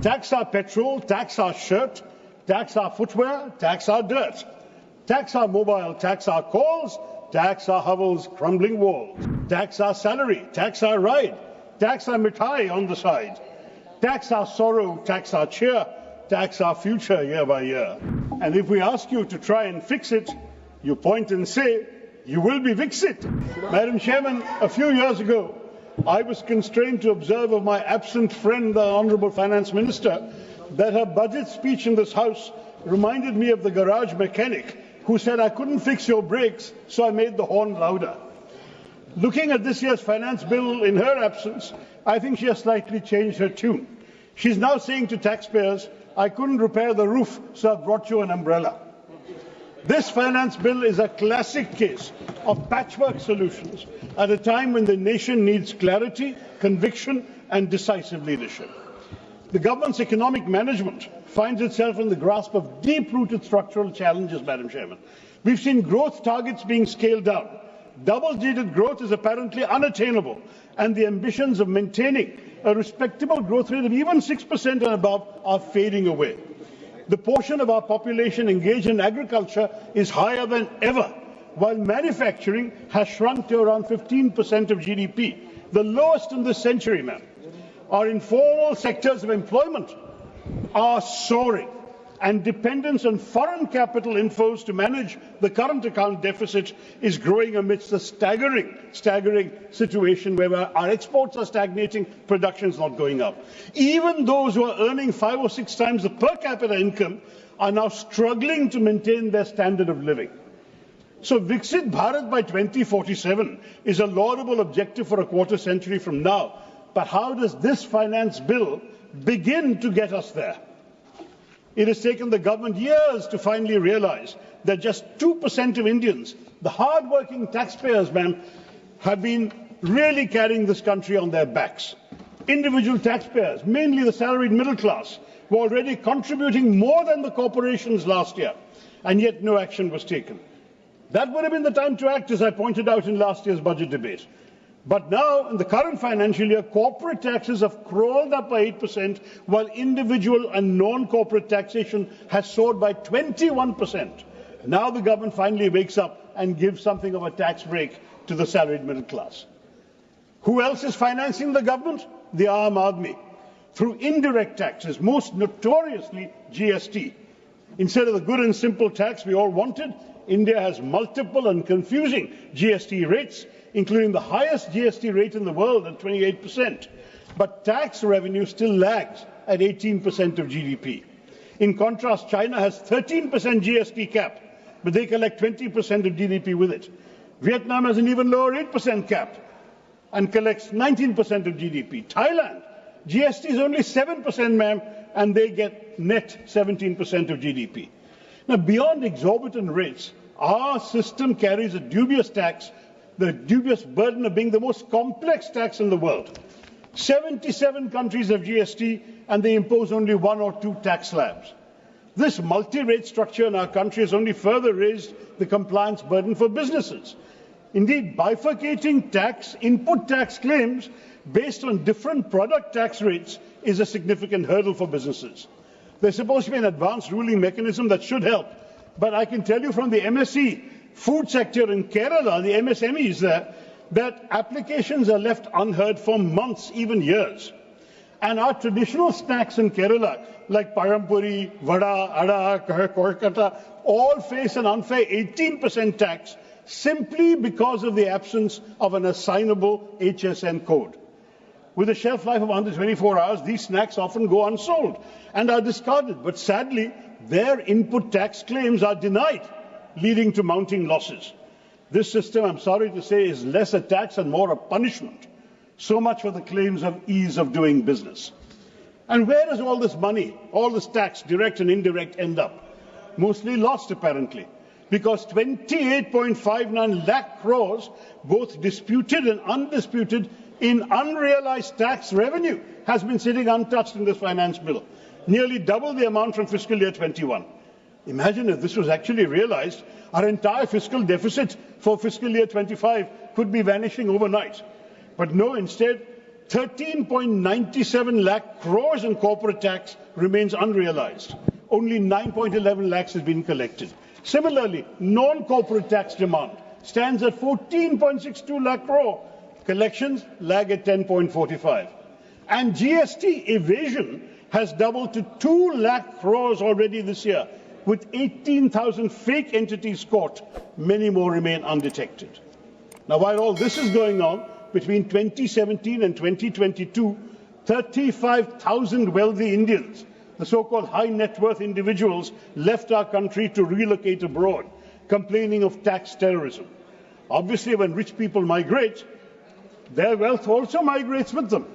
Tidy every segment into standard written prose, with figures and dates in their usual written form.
Tax our petrol, tax our shirt, tax our footwear, tax our dirt. Tax our mobile, tax our calls, tax our hovels, crumbling walls. Tax our salary, tax our ride, tax our mithai on the side. Tax our sorrow, tax our cheer, tax our future year by year. And if we ask you to try and fix it, you point and say, you will be viksit. Madam Chairman, a few years ago, I was constrained to observe of my absent friend, the Honourable Finance Minister, that her budget speech in this House reminded me of the garage mechanic who said, I couldn't fix your brakes, so I made the horn louder. Looking at this year's finance bill in her absence, I think she has slightly changed her tune. She's now saying to taxpayers, I couldn't repair the roof, so I brought you an umbrella. This finance bill is a classic case of patchwork solutions at a time when the nation needs clarity, conviction and decisive leadership. The government's economic management finds itself in the grasp of deep-rooted structural challenges, Madam Chairman. We've seen growth targets being scaled down. Double-digit growth is apparently unattainable, and the ambitions of maintaining a respectable growth rate of even 6% and above are fading away. The portion of our population engaged in agriculture is higher than ever, while manufacturing has shrunk to around 15% of GDP, the lowest in this century, ma'am. Our informal sectors of employment are soaring, and dependence on foreign capital inflows to manage the current account deficit is growing amidst a staggering situation where our exports are stagnating, production is not going up. Even those who are earning 5 or 6 times the per capita income are now struggling to maintain their standard of living. So Viksit Bharat by 2047 is a laudable objective for a quarter century from now. But how does this finance bill begin to get us there? It has taken the government years to finally realize that just 2% of Indians, the hard-working taxpayers, ma'am, have been really carrying this country on their backs. Individual taxpayers, mainly the salaried middle class, were already contributing more than the corporations last year, and yet no action was taken. That would have been the time to act, as I pointed out in last year's budget debate. But now, in the current financial year, corporate taxes have crawled up by 8%, while individual and non-corporate taxation has soared by 21%. Now the government finally wakes up and gives something of a tax break to the salaried middle class. Who else is financing the government? The Aam Aadmi, through indirect taxes, most notoriously GST. Instead of the good and simple tax we all wanted, India has multiple and confusing GST rates, including the highest GST rate in the world at 28%. But tax revenue still lags at 18% of GDP. In contrast, China has 13% GST cap, but they collect 20% of GDP with it. Vietnam has an even lower 8% cap and collects 19% of GDP. Thailand, GST is only 7%, ma'am, and they get net 17% of GDP. Now, beyond exorbitant rates, our system carries a dubious tax, the dubious burden of being the most complex tax in the world. 77 countries have GST, and they impose only 1 or 2 tax slabs. This multi-rate structure in our country has only further raised the compliance burden for businesses. Indeed, bifurcating input tax claims based on different product tax rates is a significant hurdle for businesses. There's supposed to be an advanced ruling mechanism that should help, but I can tell you from the MSE food sector in Kerala, the MSMEs there, that applications are left unheard for months, even years. And our traditional snacks in Kerala, like Parampuri, Vada, Ada, Korkata, all face an unfair 18% tax simply because of the absence of an assignable HSN code. With a shelf life of under 24 hours, these snacks often go unsold and are discarded. But sadly, their input tax claims are denied, leading to mounting losses. This system, I'm sorry to say, is less a tax and more a punishment. So much for the claims of ease of doing business. And where does all this money, all this tax, direct and indirect, end up? Mostly lost, apparently, because 28.59 lakh crores, both disputed and undisputed, in unrealized tax revenue, has been sitting untouched in this finance bill, nearly double the amount from fiscal year 21. Imagine if this was actually realized, our entire fiscal deficit for fiscal year 25 could be vanishing overnight. But no, instead, 13.97 lakh crores in corporate tax remains unrealized. Only 9.11 lakhs has been collected. Similarly, non-corporate tax demand stands at 14.62 lakh crore. Collections lag at 10.45. And GST evasion has doubled to 2 lakh crores already this year. With 18,000 fake entities caught, many more remain undetected. Now, while all this is going on, between 2017 and 2022, 35,000 wealthy Indians, the so-called high net worth individuals, left our country to relocate abroad, complaining of tax terrorism. Obviously, when rich people migrate, their wealth also migrates with them.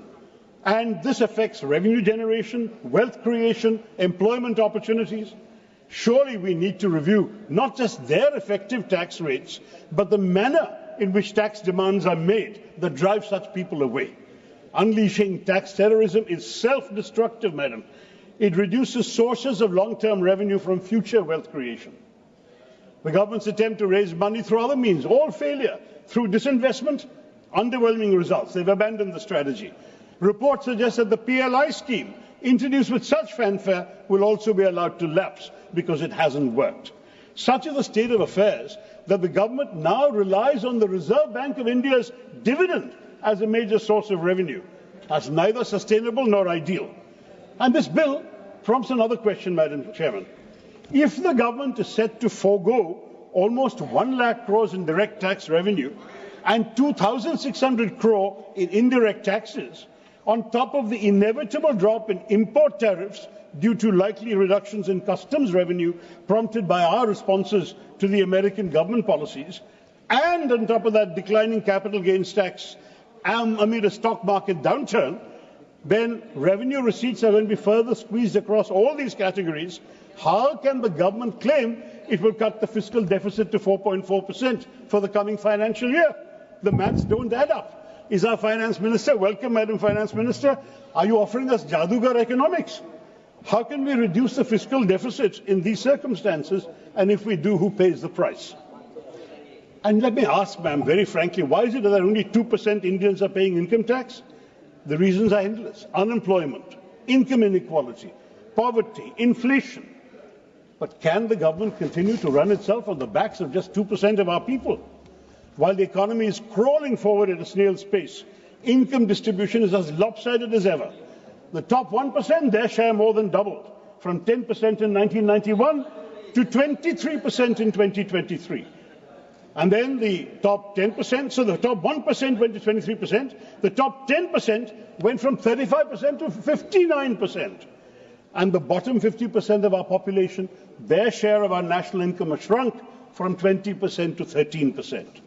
And this affects revenue generation, wealth creation, employment opportunities. Surely we need to review not just their effective tax rates, but the manner in which tax demands are made that drive such people away. Unleashing tax terrorism is self-destructive, madam. It reduces sources of long-term revenue from future wealth creation. The government's attempt to raise money through other means, all failure. Through disinvestment, underwhelming results. They've abandoned the strategy. Reports suggest that the PLI scheme, introduced with such fanfare, will also be allowed to lapse because it hasn't worked. Such is the state of affairs that the government now relies on the Reserve Bank of India's dividend as a major source of revenue. That's neither sustainable nor ideal. And this bill prompts another question, Madam Chairman. If the government is set to forego almost 1 lakh crores in direct tax revenue and 2,600 crore in indirect taxes, on top of the inevitable drop in import tariffs due to likely reductions in customs revenue prompted by our responses to the American government policies, and on top of that declining capital gains tax amid a stock market downturn, then revenue receipts are going to be further squeezed across all these categories. How can the government claim it will cut the fiscal deficit to 4.4% for the coming financial year? The maths don't add up. Is our finance minister, welcome Madam Finance Minister, are you offering us Jadugar economics? How can we reduce the fiscal deficit in these circumstances? And if we do, who pays the price? And let me ask, ma'am, very frankly, why is it that only 2% Indians are paying income tax? The reasons are endless. Unemployment, income inequality, poverty, inflation. But can the government continue to run itself on the backs of just 2% of our people? While the economy is crawling forward at a snail's pace, income distribution is as lopsided as ever. The top 1%, their share more than doubled, from 10% in 1991 to 23% in 2023. And then the top 10%, so the top 1% went to 23%, the top 10% went from 35% to 59%. And the bottom 50% of our population, their share of our national income has shrunk from 20% to 13%.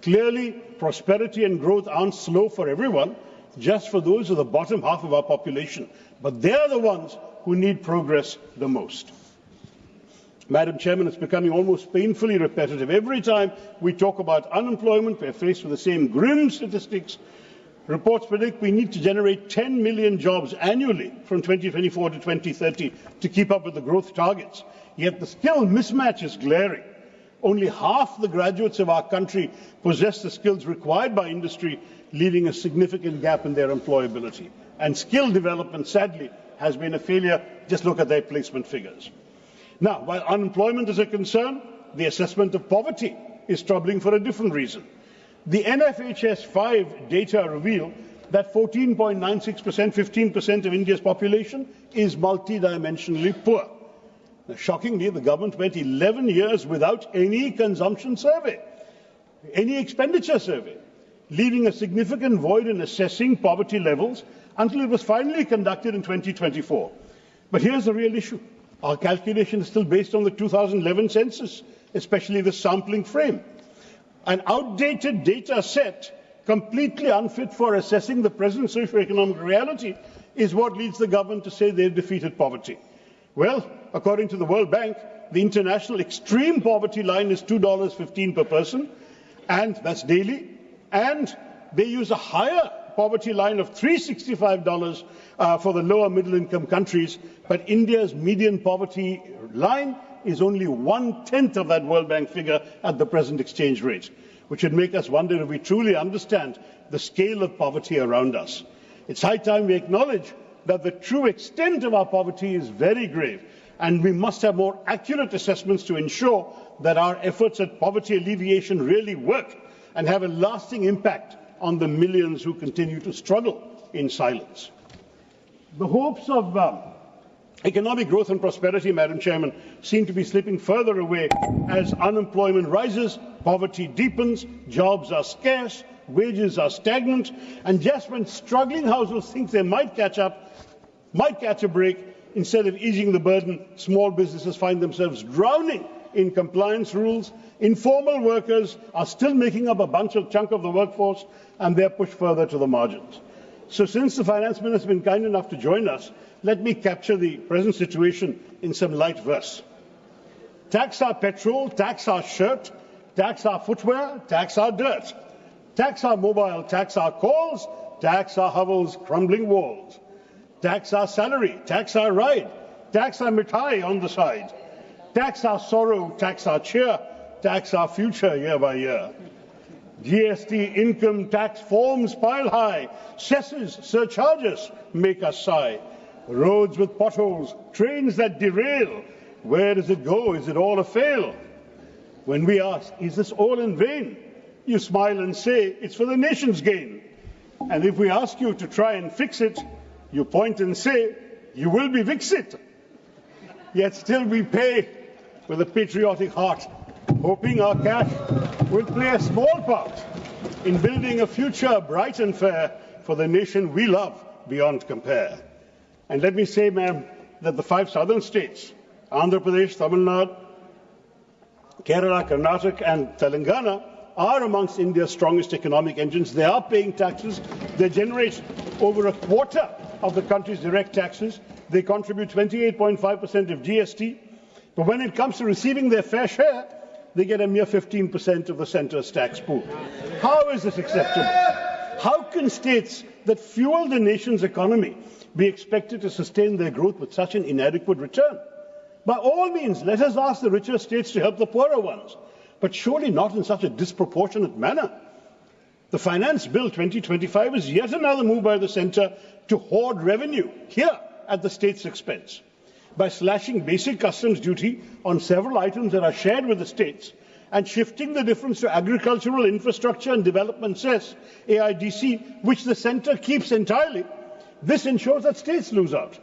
Clearly, prosperity and growth aren't slow for everyone, just for those of the bottom half of our population. But they're the ones who need progress the most. Madam Chairman, it's becoming almost painfully repetitive. Every time we talk about unemployment, we're faced with the same grim statistics. Reports predict we need to generate 10 million jobs annually from 2024 to 2030 to keep up with the growth targets. Yet the skill mismatch is glaring. Only half the graduates of our country possess the skills required by industry, leaving a significant gap in their employability. And skill development, sadly, has been a failure. Just look at their placement figures. Now, while unemployment is a concern, the assessment of poverty is troubling for a different reason. The NFHS 5 data reveal that 14.96%, 15% of India's population is multidimensionally poor. Now, shockingly, the government went 11 years without any consumption survey, any expenditure survey, leaving a significant void in assessing poverty levels until it was finally conducted in 2024. But here's the real issue. Our calculation is still based on the 2011 census, especially the sampling frame. An outdated data set, completely unfit for assessing the present socio-economic reality, is what leads the government to say they've defeated poverty. Well, according to the World Bank, the international extreme poverty line is $2.15 per person, and that's daily, and they use a higher poverty line of $365 for the lower middle-income countries, but India's median poverty line is only 1/10 of that World Bank figure at the present exchange rate, which would make us wonder if we truly understand the scale of poverty around us. It's high time we acknowledge that the true extent of our poverty is very grave, and we must have more accurate assessments to ensure that our efforts at poverty alleviation really work and have a lasting impact on the millions who continue to struggle in silence. The hopes of economic growth and prosperity, Madam Chairman, seem to be slipping further away as unemployment rises, poverty deepens, jobs are scarce, wages are stagnant, and just when struggling households think they might catch a break, instead of easing the burden, small businesses find themselves drowning in compliance rules. Informal workers are still making up a chunk of the workforce, and they're pushed further to the margins. So since the Finance Minister has been kind enough to join us, let me capture the present situation in some light verse. Tax our petrol, tax our shirt, tax our footwear, tax our dirt. Tax our mobile, tax our calls, tax our hovels, crumbling walls. Tax our salary, tax our ride, tax our mithai on the side. Tax our sorrow, tax our cheer, tax our future year by year. GST income tax forms pile high, cesses, surcharges make us sigh. Roads with potholes, trains that derail. Where does it go? Is it all a fail? When we ask, is this all in vain? You smile and say, it's for the nation's gain. And if we ask you to try and fix it, you point and say, you will be viksit. Yet still we pay with a patriotic heart, hoping our cash will play a small part in building a future bright and fair for the nation we love beyond compare. And let me say, ma'am, that the 5 southern states, Andhra Pradesh, Tamil Nadu, Kerala, Karnataka and Telangana, are amongst India's strongest economic engines. They are paying taxes. They generate over a quarter of the country's direct taxes. They contribute 28.5% of GST. But when it comes to receiving their fair share, they get a mere 15% of the centre's tax pool. How is this acceptable? How can states that fuel the nation's economy be expected to sustain their growth with such an inadequate return? By all means, let us ask the richer states to help the poorer ones, but surely not in such a disproportionate manner. The Finance Bill 2025 is yet another move by the centre to hoard revenue here at the state's expense. By slashing basic customs duty on several items that are shared with the states and shifting the difference to agricultural infrastructure and development cess, AIDC, which the centre keeps entirely, this ensures that states lose out.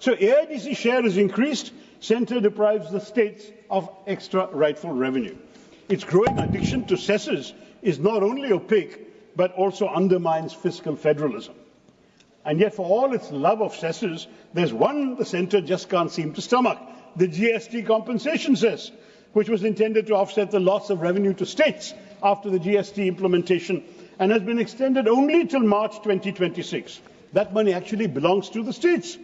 So AIDC share is increased, centre deprives the states of extra rightful revenue. Its growing addiction to cesses is not only opaque, but also undermines fiscal federalism. And yet, for all its love of cesses, there's one the centre just can't seem to stomach, the GST compensation cess, which was intended to offset the loss of revenue to states after the GST implementation and has been extended only till March 2026. That money actually belongs to the states.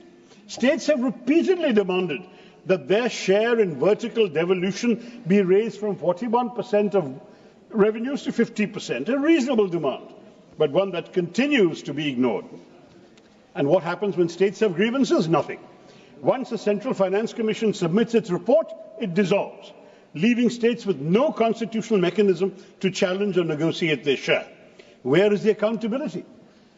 States have repeatedly demanded that their share in vertical devolution be raised from 41% of revenues to 50%, a reasonable demand, but one that continues to be ignored. And what happens when states have grievances? Nothing. Once the Central Finance Commission submits its report, it dissolves, leaving states with no constitutional mechanism to challenge or negotiate their share. Where is the accountability?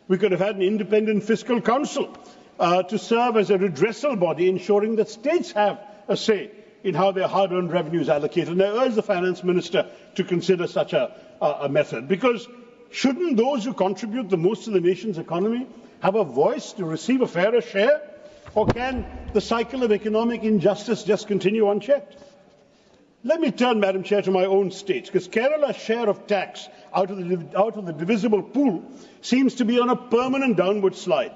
We could have had an independent fiscal council to serve as a redressal body, ensuring that states have a say in how their hard-earned revenue is allocated. And I urge the Finance Minister to consider such a method, because shouldn't those who contribute the most to the nation's economy have a voice to receive a fairer share? Or can the cycle of economic injustice just continue unchecked? Let me turn, Madam Chair, to my own state, because Kerala's share of tax out of the divisible pool seems to be on a permanent downward slide,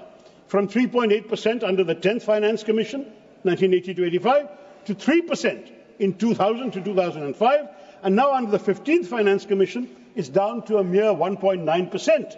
from 3.8% under the 10th Finance Commission, 1980-85, to 3% in 2000 to 2005, and now under the 15th Finance Commission, it's down to a mere 1.9%.